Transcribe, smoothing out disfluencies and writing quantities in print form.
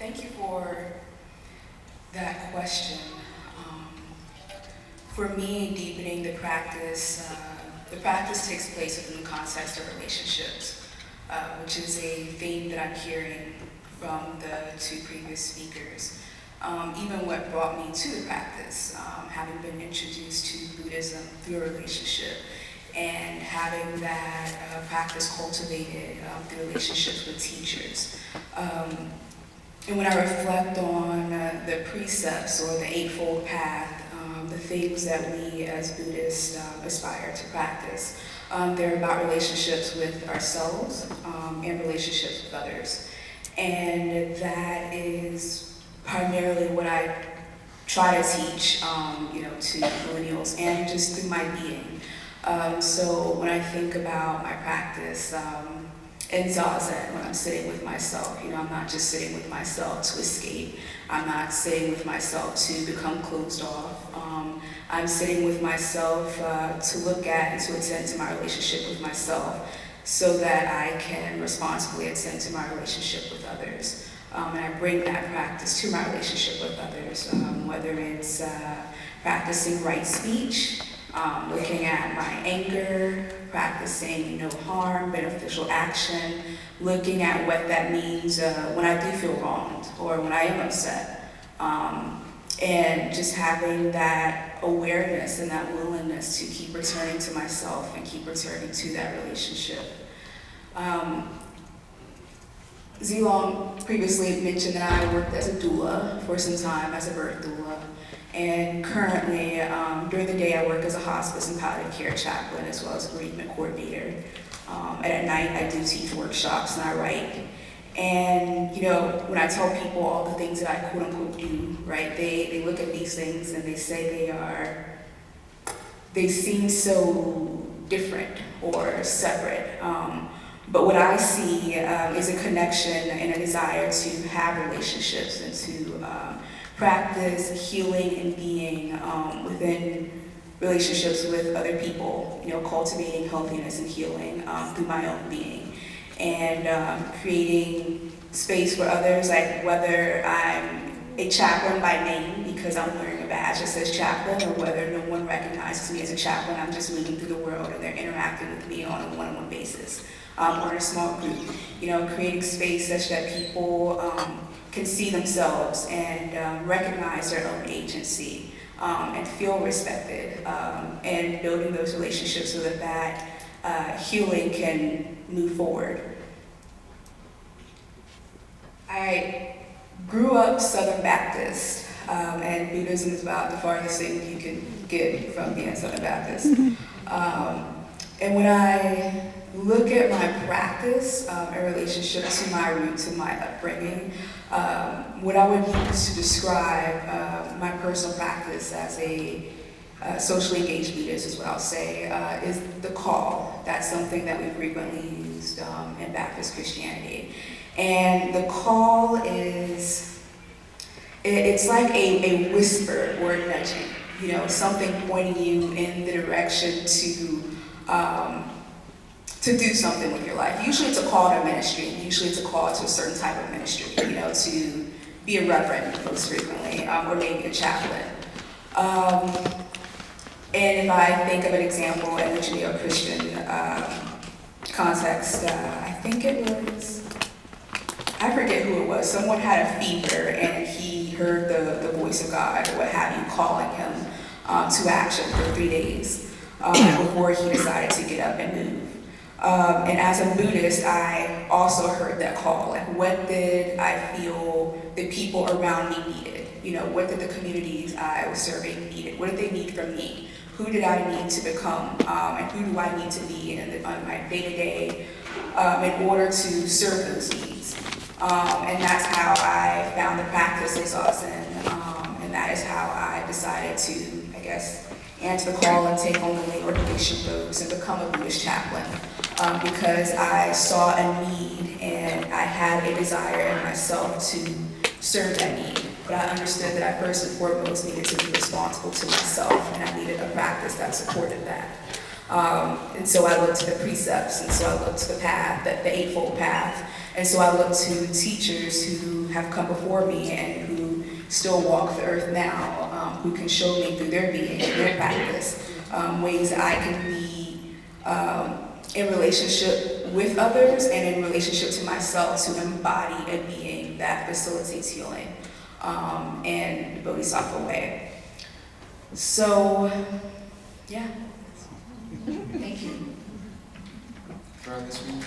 Thank you for that question. For me, deepening the practice takes place within the context of relationships, which is a theme that I'm hearing from the two previous speakers. Even what brought me to the practice, having been introduced to Buddhism through a relationship, and having that practice cultivated through relationships with teachers. And when I reflect on the precepts or the Eightfold Path, the things that we as Buddhists aspire to practice, they're about relationships with ourselves and relationships with others. And that is primarily what I try to teach to millennials and just through my being. So when I think about my practice in Zazen, when I'm sitting with myself, I'm not just sitting with myself to escape. I'm not sitting with myself to become closed off. I'm sitting with myself to look at and to attend to my relationship with myself so that I can responsibly attend to my relationship with others. And I bring that practice to my relationship with others, whether it's practicing right speech, looking at my anger, practicing no harm, beneficial action, looking at what that means when I do feel wronged or when I am upset. And just having that awareness and that willingness to keep returning to myself and keep returning to that relationship. Zilong previously mentioned that I worked as a doula for some time, as a birth doula. And currently, during the day, I work as a hospice and palliative care chaplain as well as a bereavement coordinator. And at night, I do teach workshops and I write. And when I tell people all the things that I quote unquote do, right, they look at these things and they say they seem so different or separate. But what I see is a connection and a desire to have relationships and to practice healing and being within relationships with other people, cultivating healthiness and healing through my own being. And creating space for others, like whether I'm a chaplain by name because I'm wearing a badge that says chaplain, or whether no one recognizes me as a chaplain, I'm just moving through the world and they're interacting with me on a one-on-one basis, or in a small group, creating space such that people can see themselves and recognize their own agency and feel respected, and building those relationships so that healing can move forward. I grew up Southern Baptist, and Buddhism is about the farthest thing you can get from being Southern Baptist. And when I look at my practice in relationship to my roots and my upbringing, what I would use to describe my personal practice as a socially engaged Buddhist is what I'll say, is the call. That's something that we frequently used in Baptist Christianity. And the call is, it's like a whisper or a nudging, something pointing you in the direction to do something with your life. Usually it's a call to ministry. Usually it's a call to a certain type of ministry, to be a reverend most frequently, or maybe a chaplain. And if I think of an example in the Judeo-Christian context, I think it was, I forget who it was, someone had a fever and he heard the voice of God, or what have you, calling him to action for 3 days before he decided to get up and move. And as a Buddhist, I also heard that call. Like, what did I feel the people around me needed? What did the communities I was serving needed? What did they need from me? Who did I need to become? And who do I need to be on my day-to-day in order to serve those needs? And that's how I found the practice of Zazen. And that is how I decided to, answer the call and take on the lay ordination robes and become a Buddhist chaplain. Because I saw a need and I had a desire in myself to serve that need. But I understood that I first and foremost needed to be responsible to myself, and I needed a practice that supported that. And so I looked to the precepts, and so I looked to the path, the Eightfold Path, And so I look to teachers who have come before me and who still walk the earth now, who can show me through their being and their practice ways I can be in relationship with others and in relationship to myself to embody a being that facilitates healing in the Bodhisattva way. So, yeah. Thank you. For this week.